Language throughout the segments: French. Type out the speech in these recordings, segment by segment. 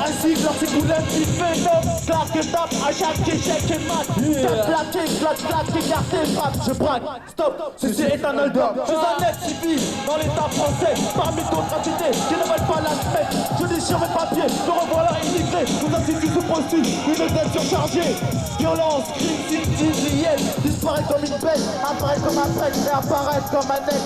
ainsi que leur s'écoulait qui fait neuf. Claque et tape à chaque échec et mat. Tape, plaqué, claque, écarté, frappe. Je braque, stop, ceci est un hold-up. Je suis un net civil dans l'état français. Parmi d'autres entités qui ne veulent pas la mettre. Je déchire mes papiers, me revoilà immigré. Nos instituts se prostituent, une tête surchargée. Violence, crime, civil, disparaît comme une bête, apparaît comme un prêtre et apparaît comme un ex.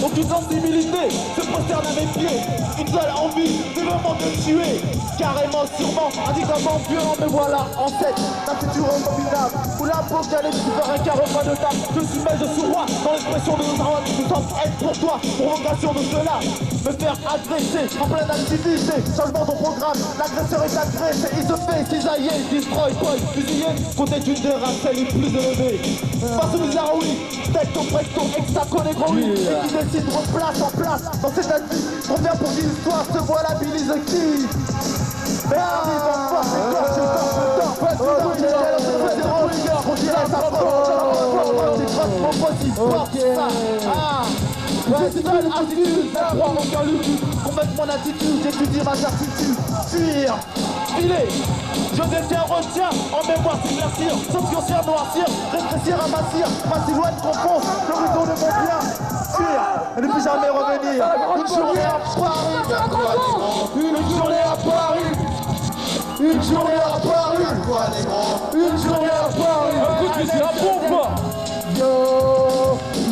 Aucune sensibilité se prosterne à mes pieds. Une seule envie, c'est vraiment de tuer. Carrément, sûrement, indiquement violent, me voilà en tête d'un futur abominable où l'apocalypse fera un carrefour de table. Je suis maître sous roi dans l'expression de nos armes. Nous sommes être pour toi, provocation de cela. Me faire agresser en pleine activité. Changement de programme, l'agresseur est agressé. Il se fait cisailler, destroy, boy, fusillé. Côté d'une des races les plus élevées. Face au bizarre, oui, texto, presto, hexaco, négro, oui. Et qui décide de replace en place dans cette année. On vient pour qu'une histoire se volabilise qui. Mais arrive en face, et quand je dors, c'est seule attitude, croire aucun lutte. Combattre mon attitude, j'étudie ma certitude. Fuir, filer, je retiens en mémoire s'éclaircir, s'obscurcir, noircir, rétrécir, amassir, ma silhouette confond le rideau de mon bien. Fuir, et ne plus jamais revenir. Une journée à Paris, une journée à Paris. Une journée à Paris, une journée à Paris. Écoute, mais c'est la bombe. Yo,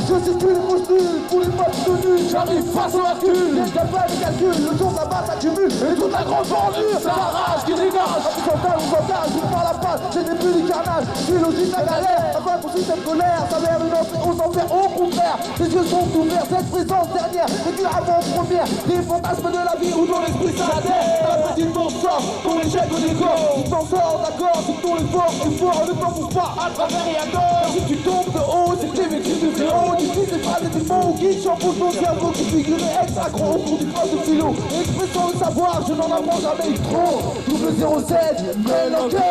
je sais plus les mots pour les matchs tenus. J'arrive face au recul. Les pas les calculs, le jour de la base s'accumule. Et toute la grande bordure, c'est la rage qui dégage. On s'entale, je pars la passe, j'ai des plus du carnage. Je suis logique, la galère, avant pour système colère. Ça mère une entrée aux enfers, au contraire. Les yeux sont ouverts, cette présence dernière. Et puis avant première, des fantasmes de la vie où ton esprit s'adhère. La petite t'en sort, ton échec au décor. Tu t'en sors, d'accord, c'est ton effort, plus fort, ne t'en bouge pas, à travers et à tort. Si tu tombes de haut, c'est que t'es vécu de zéro. Tu dis des phrases et des mots qui chamboulent ton cerveau, qui figure ex accro au cours du poste de philo. Expression de savoir, je n'en apprends jamais eu trop. Double 07, mais l'enquête.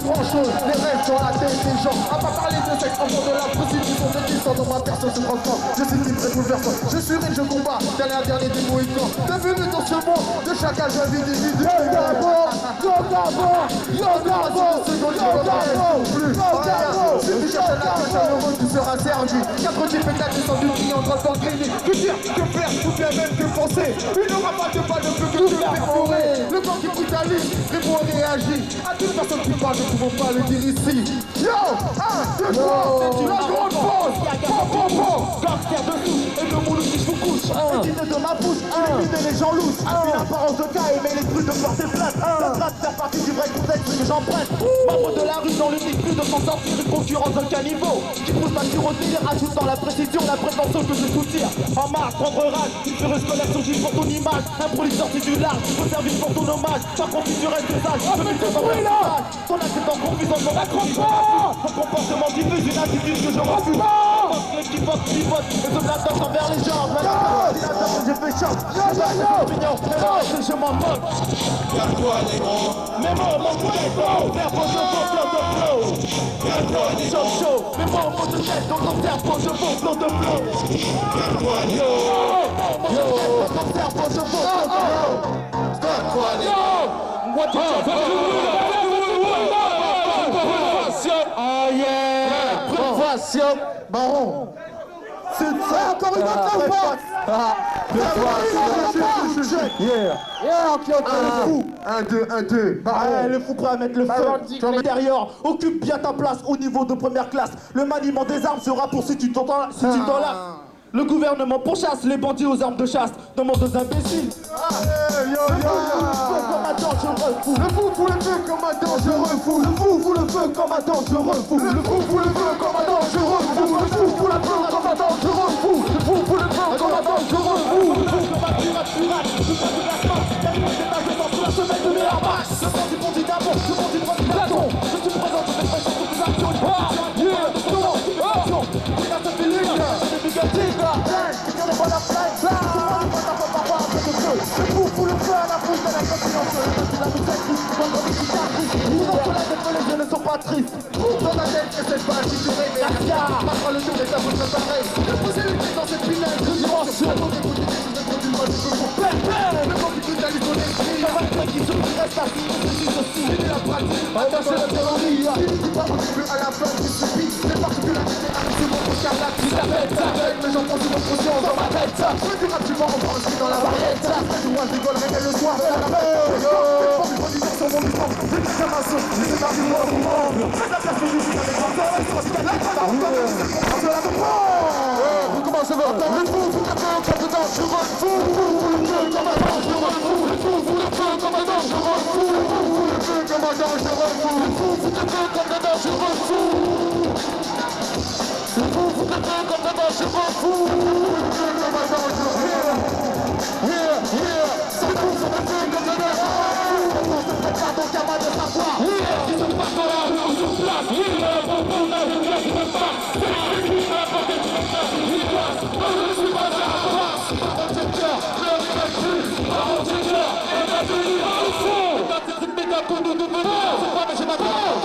Grand chose, les rêves sur la tête des gens. À pas parler de sexe, en de la prostitution, des distants dans ma personne se transforme. Je suis libre et bouleversant, je suis riche, je combats. Dernier des Mohicans, devenu dans ce monde, de chacal je vis des vies. Si tu cherches un acteur heureux, tu seras servi. 4 types éclatés sans du client, transport grillé. Que dire, que faire, ou bien même que penser. Il n'aura pas de balle, ne peut que te perforer. Le temps qui brutalise, répond et réagit. À toute personne qui parle, ne pouvons pas le dire ici. Yo, 1, 2, 3, la grande pause. Garde dessous, et le moule qui se vous couche. Édité de ma bouche, éliminer les gens louches. Une apparence de cas, aimer les trucs de porter plainte. La place faire partie du vrai contexte que j'emprunte. Membre de la rue dans l'unique but de s'en sortir, une concurrence d'un caniveau qui pousse ma tyrannie, ajoute dans la précision la prétention que je soutire. En marche, prendre rage, une furieuse colère surgit pour ton image. Un produit sorti du large, au service pour ton hommage. Par contre, tu restes sage, je me fais bruit là. Ton acte est en confusant, ton accroche. Ton comportement diffuse une attitude que je refuse. Qui vote, et se blattante envers les gens. J'ai fait choc, je m'en moque. Mes mots, mon couteau, cerveau, je vaux flot de flow. Chaud, mes mots, mon de tête, dans ton cerveau, je vaux flot de flow. Dans ton cerveau, je vaux flot de flow. What Oh yeah. Préparation, marron. C'est ça, encore une autre ou pas? Un, deux. Le fou prêt à mettre le feu. L'intérieur, occupe bien ta place au niveau de première classe. Le maniement des armes sera pour si tu t'entends là. Le gouvernement pourchasse les bandits aux armes de chasse. Demande aux imbéciles. Le fou fout le feu comme un dangereux fou. Le fou fout le feu comme un dangereux fou. Le fou fout le feu comme un dangereux fou. Le fou fout le feu comme un dangereux fou. Le fou fout le feu comme un dangereux fou. Le fou comme un pirate. Le fou de la force. Termine ses pages de temps sous la semelle de mes armages. Le temps du bandit d'amour. Le temps du bandit d'action. Je suis présent, je fais pression sur tes actions. Le fou fout le feu à la foule de la continence. La musique les yeux ne sont pas tristes. Dans la tête, et cette balle qui te réveille. Parfois le jour est à votre pareil. Le poser une tête dans cette finale de dimension. Le temps d'écouter des choses de produits, moi je peux pour perdre. Le temps qui brutalisme ton esprit. Reste assis, ceci, c'est la pratique. Attention la théorie, tu vas au début à la fin, tu subis. Les particularités arrivent souvent au charlatan. Tu t'appelles, mais j'en prends souvent conscience dans ma tête. Plus rapidement, on prend aussi dans la variette. Je vois, je rigole, réveille le soir, c'est la fête. Pas du produit sur mon micro, c'est une exclamation, c'est un du mort au monde. C'est la place que je suis avec moi, c'est la vous commencez à voir. Le fou, vous le feu, comme dedans, je refous. Vous le feu, comme un ange, je refous. Le fou, vous le feu, comme un ange, je refous. Vous le feu, comme un ange, je refous. Le fou, vous le feu, comme dedans, je refous. Le fou, vous le feu, comme dedans, je refous. Vous le feu, comme un ange, je refous. Yeah, yeah. C'est le fou, vous le feu, comme dedans, je refous. On se prépare donc à mal de savoir. Yeah, ils sont pas dans la rue, on se place. Yeah, on a le gars qui me passe. C'est qui m'a porté du message. Il passe, je suis pas à la place. Avant tes cœurs, je ne regrette plus. Avant tes cœurs, et ma tenue au fond. C'est une méga pour nous de venir. C'est pas mais j'ai ma part.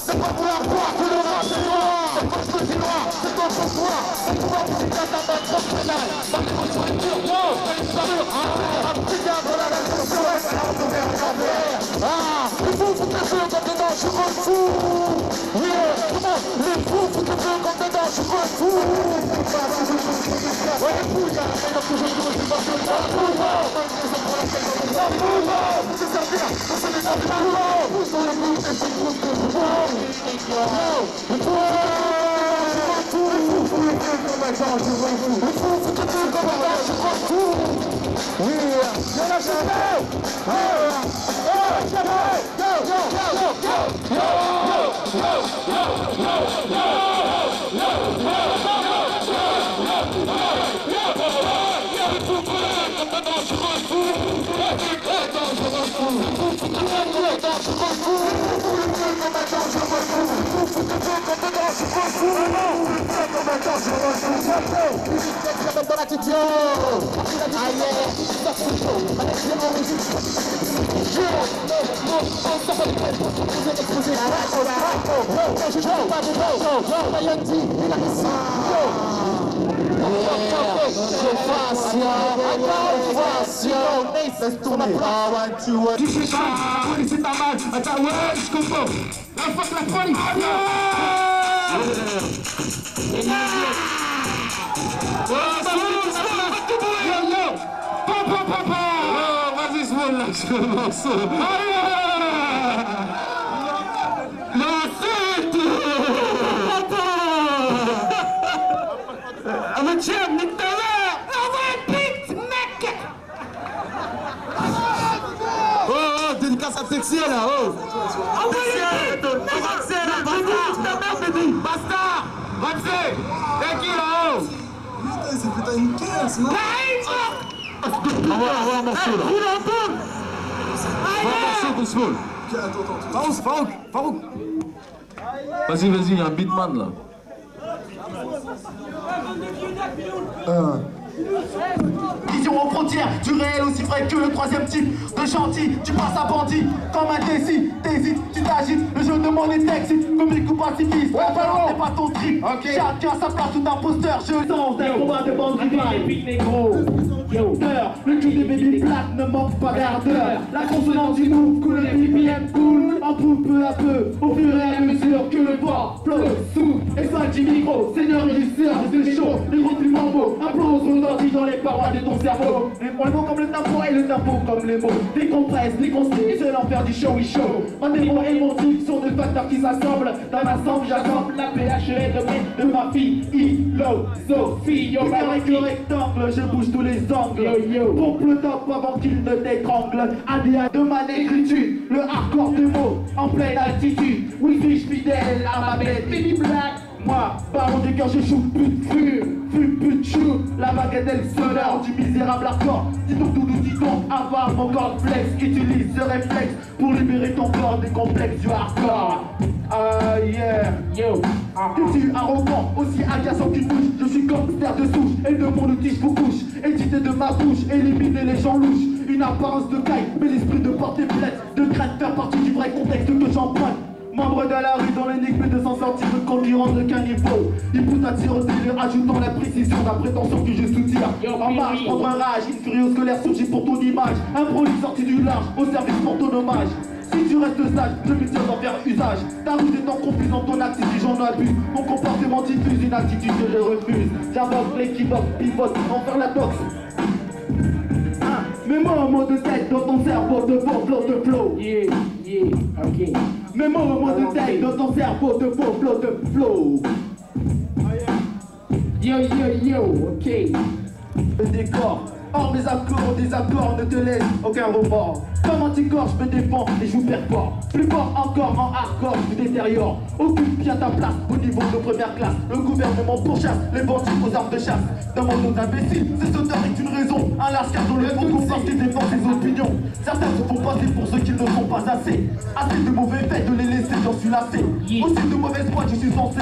C'est pas vouloir croire que le rap c'est noir. C'est pas je dis noir, c'est ton pourquoi. C'est pouvoir vous éclater dans votre propre pénal. Ma dévotion est pure, wow, c'est une saveur. Un petit gars dans la révolution, c'est la retournée en envers. Ah, les fous foutent le feu comme dedans, je refous. Yeah, comment les fous foutent le feu comme dedans, je refous. Ouais, les fous, il y a la meilleure que je trouve, c'est parce que ça fout. Ça fout, c'est servir, c'est les servir. Pousse dans le bout, et c'est tout ce que je vois. Le fou, je refous. Le fou, le feu comme un temps, je refous. Le fou foutent le feu comme dedans, je refous. Yeah, y'a la chapelle. Dans la tête, yo! Aïe, ça c'est chaud, avec les enregistrements. Vous êtes exposé à la je joue pas de dos, Mayanti, il a mis laisse tourner. Tu sais pas, la police c'est pas mal. Attends, ouais, je comprends. La fuck la police. Vas-y, je me lâche le morceau. I'm a champ, nique ta mère! Oh, dédicace à Texia là, oh! Basta! Vas-y! T'es qui là, oh? Putain, c'est putain une caisse, non? Envoie un morceau là! Envoie un morceau doucement! Attends. Farouk! Vas-y, il y a un beatman là. Vision aux frontières, du réel aussi vrai que le troisième type de gentil, tu passes à bandit comme un décis, t'hésites, tu t'agites, le jeu de mon t'excite comme les coups pacifistes, c'est pas ton trip, chacun sa place tout imposteur, je sens un combat de bande rivale, big négro, le cul des baby plates ne manque pas d'ardeur, la consonance du move coule le BPM cool, en peu à peu, au fur et à mesure que le vent flotte sous, et ça du micro, seigneur régisseur, c'est chaud, les gros du mambo, implose redondis dans les parois de ton cerveau. Les mots comme le tempo et le tempo comme les mots. Décompresse, déconstruit, c'est l'enfer du show, Un démon et mon type sont deux facteurs qui s'assemblent. Dans ma somme, j'assemble la PHE de ma fille, Sophie. Yo, avec le rectangle, je bouge tous les angles. Pompe le top avant qu'il ne t'étrangle. ADA de ma négritude, le hardcore de mots en pleine altitude. Oui, suis-je fidèle à ma bête, baby black. Moi, baron du cœur, je shoot, pute, chou. La bagatelle sonore du misérable hardcore. Dis donc, avoir mon corps flex. Utilise ce réflexe pour libérer ton corps des complexes du hardcore. Ah yeah, yo. Je suis arrogant, aussi agaçant qu'une bouche. Je suis gangster de souche, et de mon outil pour couche. Édité de ma bouche, éliminer les gens louches. Une apparence de caille, mais l'esprit de porter plainte. De crainte faire partie du vrai contexte que j'emprunte. Membre de la rue dans l'énigme de s'en sortir de concurrence de caniveau. Il pousse à tirer au délire, ajoutant la précision de la prétention que je soutire. En marche, contre un rage, une furieuse colère surgit pour ton image. Un produit sorti du large, au service pour ton hommage. Si tu restes sage, je me tiens d'en faire usage. Ta route étant confusante, ton acte si j'en abuse. Mon comportement diffuse une attitude que je refuse. J'invoque l'équivoque, pivote, en faire la tox. Mets-moi un mot de tête dans ton cerveau de faux flow de flow. Ok. Mets-moi un mot de tête dans ton cerveau de faux flow de flow. Ok. Le décor, hors mes accords, des accords ne te laissent aucun remords. Comme anticorps, je me défends et je vous perds fort. Plus fort encore en hardcore, je me détériore. Occupe bien ta place au niveau de première classe. Le gouvernement pourchasse les bandits aux armes de chasse. Dans mon nom d'imbécile, ces auteurs est une raison. Un lascar dans le fond comporte et défend ses opinions. Certains se font passer pour ceux qui ne sont pas assez. Assez de mauvais faits, de les laisser, j'en suis lassé. Aussi de mauvaise foi, je suis censé